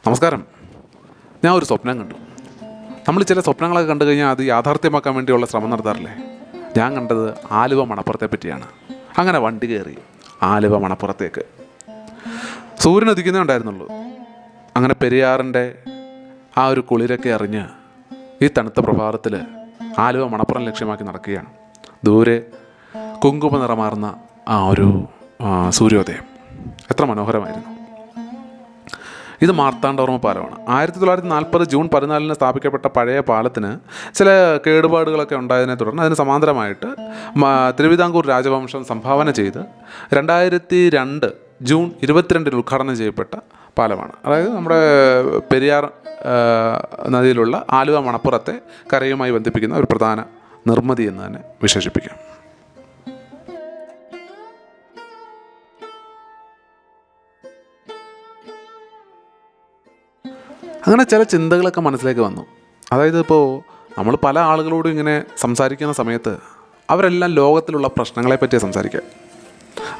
നമസ്കാരം. ഞാൻ ഒരു സ്വപ്നം കണ്ടു. നമ്മൾ ചില സ്വപ്നങ്ങളൊക്കെ കണ്ടു കഴിഞ്ഞാൽ അത് യാഥാർത്ഥ്യമാക്കാൻ വേണ്ടിയുള്ള ശ്രമം നടത്താറില്ലേ? ഞാൻ കണ്ടത് ആലുവ മണപ്പുറത്തെ പറ്റിയാണ്. അങ്ങനെ വണ്ടി കയറി ആലുവ മണപ്പുറത്തേക്ക്. സൂര്യൻ ഉദിക്കുന്നേ ഉണ്ടായിരുന്നുള്ളൂ. അങ്ങനെ പെരിയാറിൻ്റെ ആ ഒരു കുളിരൊക്കെ അറിഞ്ഞ് ഈ തണുത്ത പ്രഭാതത്തിൽ ആലുവ മണപ്പുറം ലക്ഷ്യമാക്കി നടക്കുകയാണ്. ദൂരെ കുങ്കുമ നിറമാർന്ന ആ ഒരു സൂര്യോദയം എത്ര മനോഹരമായിരുന്നു. ഇത് മാർത്താണ്ഡവർമ്മ പാലമാണ്. 1940 ജൂൺ 14 സ്ഥാപിക്കപ്പെട്ട പഴയ പാലത്തിന് ചില കേടുപാടുകളൊക്കെ ഉണ്ടായതിനെ തുടർന്ന് അതിന് സമാന്തരമായിട്ട് തിരുവിതാംകൂർ രാജവംശം സംഭാവന ചെയ്ത് 2002 ജൂൺ 22 ഉദ്ഘാടനം ചെയ്യപ്പെട്ട പാലമാണ്. അതായത് നമ്മുടെ പെരിയാർ നദിയിലുള്ള ആലുവ മണപ്പുറത്തെ കരയുമായി ബന്ധിപ്പിക്കുന്ന ഒരു പ്രധാന നിർമ്മിതി എന്ന് തന്നെ വിശേഷിപ്പിക്കാം. അങ്ങനെ ചില ചിന്തകളൊക്കെ മനസ്സിലേക്ക് വന്നു. അതായത് ഇപ്പോൾ നമ്മൾ പല ആളുകളോടും ഇങ്ങനെ സംസാരിക്കുന്ന സമയത്ത് അവരെല്ലാം ലോകത്തിലുള്ള പ്രശ്നങ്ങളെ പറ്റിയാണ് സംസാരിക്കുക.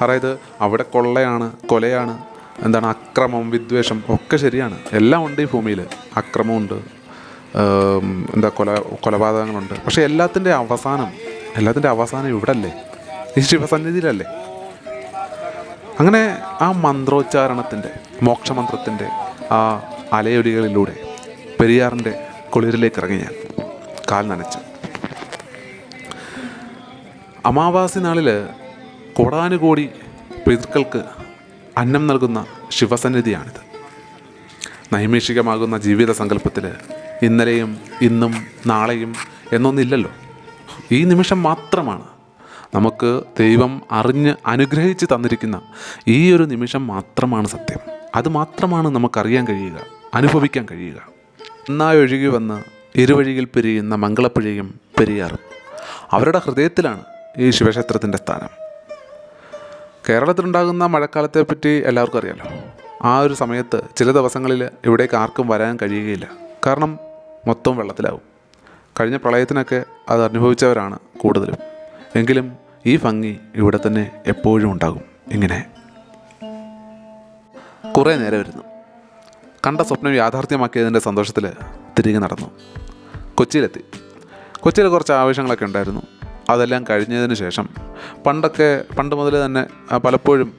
അതായത് അവിടെ കൊള്ളയാണ്, കൊലയാണ്, അക്രമം, വിദ്വേഷം ഒക്കെ ശരിയാണ്, എല്ലാം ഉണ്ട് ഈ ഭൂമിയിൽ. അക്രമമുണ്ട്, കൊലപാതകങ്ങളുണ്ട്. പക്ഷേ എല്ലാത്തിൻ്റെ അവസാനം ഇവിടെ അല്ലേ? ഈ ശിവസന്നിധിയിലല്ലേ? അങ്ങനെ ആ മന്ത്രോച്ചാരണത്തിൻ്റെ, മോക്ഷമന്ത്രത്തിൻ്റെ ആ അലയൊലികളിലൂടെ പെരിയാറിൻ്റെ കുളിരിലേക്ക് ഇറങ്ങി ഞാൻ കാൽ നനച്ചു. അമാവാസി നാളിൽ കോടാനുകോടി പിതൃക്കൾക്ക് അന്നം നൽകുന്ന ശിവസന്നിധിയാണിത്. നൈമിഷികമാകുന്ന ജീവിത സങ്കല്പത്തിൽ ഇന്നലെയും ഇന്നും നാളെയും എന്നൊന്നില്ലല്ലോ. ഈ നിമിഷം മാത്രമാണ് നമുക്ക് ദൈവം അറിഞ്ഞ് അനുഗ്രഹിച്ച് തന്നിരിക്കുന്ന ഈ ഒരു നിമിഷം മാത്രമാണ് സത്യം. അത് മാത്രമാണ് നമുക്കറിയാൻ കഴിയുക, അനുഭവിക്കാൻ കഴിയുക. ഒന്നായി ഒഴുകി വന്ന് ഇരുവഴിയിൽ പിരിയുന്ന മംഗളപ്പുഴയും പെരിയാറും അവരുടെ ഹൃദയത്തിലാണ് ഈ ശിവക്ഷേത്രത്തിൻ്റെ സ്ഥാനം. കേരളത്തിലുണ്ടാകുന്ന മഴക്കാലത്തെപ്പറ്റി എല്ലാവർക്കും അറിയാമല്ലോ. ആ ഒരു സമയത്ത് ചില ദിവസങ്ങളിൽ ഇവിടേക്ക് ആർക്കും വരാൻ കഴിയുകയില്ല. കാരണം മൊത്തം വെള്ളത്തിലാവും. കഴിഞ്ഞ പ്രളയത്തിനൊക്കെ അത് അനുഭവിച്ചവരാണ് കൂടുതലും. എങ്കിലും ഈ ഭംഗി ഇവിടെ തന്നെ എപ്പോഴും ഉണ്ടാകും. ഇങ്ങനെ കുറേ നേരം വരുന്നു. കണ്ട സ്വപ്നം യാഥാർത്ഥ്യമാക്കിയതിൻ്റെ സന്തോഷത്തിൽ തിരികെ നടന്നു. കൊച്ചിയിൽ കുറച്ച് ആവശ്യങ്ങളൊക്കെ ഉണ്ടായിരുന്നു. അതെല്ലാം കഴിഞ്ഞതിന് ശേഷം പണ്ട് മുതൽ തന്നെ പലപ്പോഴും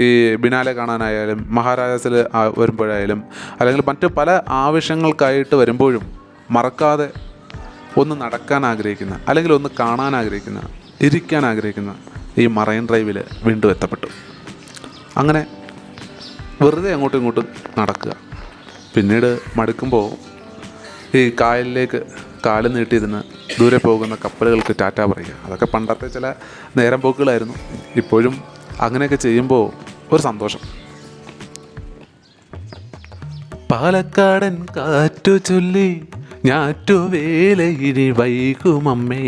ഈ ബിനാലെ കാണാനായാലും മഹാരാജാസിൽ വരുമ്പോഴായാലും അല്ലെങ്കിൽ മറ്റ് പല ആവശ്യങ്ങൾക്കായിട്ട് വരുമ്പോഴും മറക്കാതെ ഒന്ന് നടക്കാൻ ആഗ്രഹിക്കുന്ന, അല്ലെങ്കിൽ ഒന്ന് കാണാൻ ആഗ്രഹിക്കുന്ന, ഇരിക്കാൻ ആഗ്രഹിക്കുന്ന ഈ മറൈൻ ഡ്രൈവിൽ വീണ്ടും എത്തപ്പെട്ടു. അങ്ങനെ വെറുതെ അങ്ങോട്ടും ഇങ്ങോട്ടും നടക്കുക. പിന്നീട് മടുക്കുമ്പോൾ ഈ കായലിലേക്ക് കാല് നീട്ടിയിരുന്ന് ദൂരെ പോകുന്ന കപ്പലുകൾക്ക് ടാറ്റ പറയുക. അതൊക്കെ പണ്ടത്തെ ചില നേരം പോക്കുകളായിരുന്നു. ഇപ്പോഴും അങ്ങനെയൊക്കെ ചെയ്യുമ്പോൾ ഒരു സന്തോഷം. പാലക്കാടൻ കാറ്റു ചൊല്ലി ഞാറ്റുവേലയിരി വൈകുമമ്മേ,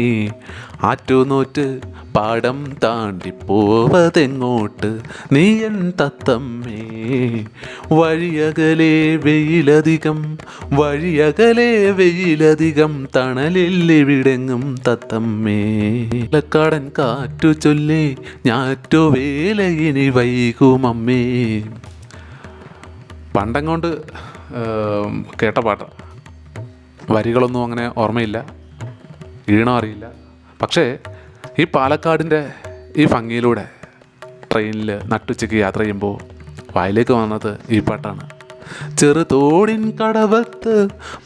ആറ്റുനോറ്റ് പാടം താണ്ടിപ്പോവതെങ്ങോട്ട് നീയൻ തത്തമ്മേ, വഴിയകലെ വെയിലധികം തണലില്ലിവിടെങ്ങും തത്തമ്മേ, പാലക്കാടൻ കാറ്റു ചൊല്ലി ഞാറ്റുവേലയിനി വൈകുമമ്മേ. പണ്ടങ്ങോട്ട് കേട്ട പാട്ട്. വരികളൊന്നും അങ്ങനെ ഓർമ്മയില്ല, ഈണം അറിയില്ല. പക്ഷേ ഈ പാലക്കാടിൻ്റെ ഈ ഭംഗിയിലൂടെ ട്രെയിനിൽ നട്ടുച്ചയ്ക്ക് യാത്ര ചെയ്യുമ്പോൾ വായിലേക്ക് വന്നത് ഈ പാട്ടാണ്. ചെറുതോടിൻ കടവത്ത്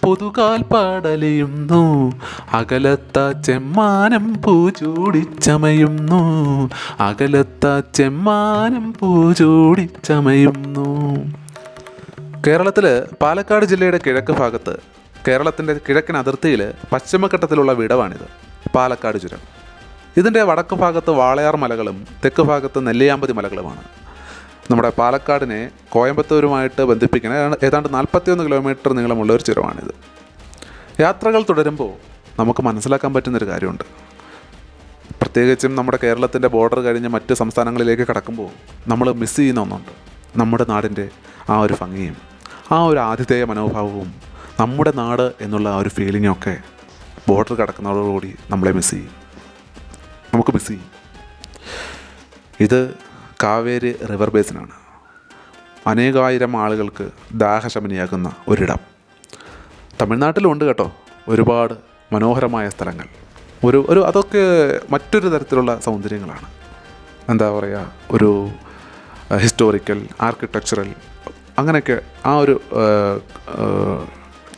പൊതുകാൽ പാടലിയുന്നു, അകലത്ത ചെമ്മാനം പൂചൂടിച്ചമയുന്നു, കേരളത്തിൽ പാലക്കാട് ജില്ലയുടെ കിഴക്ക് ഭാഗത്ത്, കേരളത്തിൻ്റെ കിഴക്കൻ അതിർത്തിയിൽ പശ്ചിമഘട്ടത്തിലുള്ള വിടവാണിത്, പാലക്കാട് ചുരം. ഇതിൻ്റെ വടക്ക് ഭാഗത്ത് വാളയാർ മലകളും തെക്ക് ഭാഗത്ത് നെല്ലിയാമ്പതി മലകളുമാണ്. നമ്മുടെ പാലക്കാടിനെ കോയമ്പത്തൂരുമായിട്ട് ബന്ധിപ്പിക്കുന്ന ഏതാണ്ട് 41 കിലോമീറ്റർ നീളമുള്ള ഒരു ചുരമാണിത്. യാത്രകൾ തുടരുമ്പോൾ നമുക്ക് മനസ്സിലാക്കാൻ പറ്റുന്നൊരു കാര്യമുണ്ട്. പ്രത്യേകിച്ചും നമ്മുടെ കേരളത്തിൻ്റെ ബോർഡർ കഴിഞ്ഞ് മറ്റ് സംസ്ഥാനങ്ങളിലേക്ക് കടക്കുമ്പോൾ നമ്മൾ മിസ് ചെയ്യുന്ന ഒന്നുണ്ട്. നമ്മുടെ നാടിൻ്റെ ആ ഒരു ഭംഗിയും ആ ഒരു ആതിഥേയ മനോഭാവവും നമ്മുടെ നാട് എന്നുള്ള ആ ഒരു ഫീലിങ്ങൊക്കെ ബോർഡർ കടക്കുന്നതോടുകൂടി നമ്മളെ നമുക്ക് മിസ് ചെയ്യും. ഇത് കാവേരി റിവർ ബേസിനാണ്. അനേകായിരം ആളുകൾക്ക് ദാഹശമനിയാക്കുന്ന ഒരിടം. തമിഴ്നാട്ടിലുണ്ട് കേട്ടോ ഒരുപാട് മനോഹരമായ സ്ഥലങ്ങൾ. അതൊക്കെ മറ്റൊരു തരത്തിലുള്ള സൗന്ദര്യങ്ങളാണ്. എന്താ പറയുക, ഒരു ഹിസ്റ്റോറിക്കൽ, ആർക്കിടെക്ചറൽ, അങ്ങനെയൊക്കെ ആ ഒരു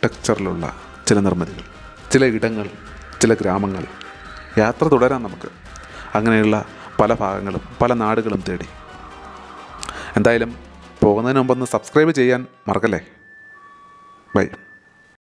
ടെക്സ്ചറിലുള്ള ചില നിർമ്മിതികൾ, ചില ഇടങ്ങൾ, ചില ഗ്രാമങ്ങൾ. യാത്ര തുടരാം നമുക്ക് അങ്ങനെയുള്ള പല ഭാഗങ്ങളും പല നാടുകളും തേടി. എന്തായാലും പോകുന്നതിന് മുമ്പൊന്ന് സബ്സ്ക്രൈബ് ചെയ്യാൻ മറക്കല്ലേ. ബൈ.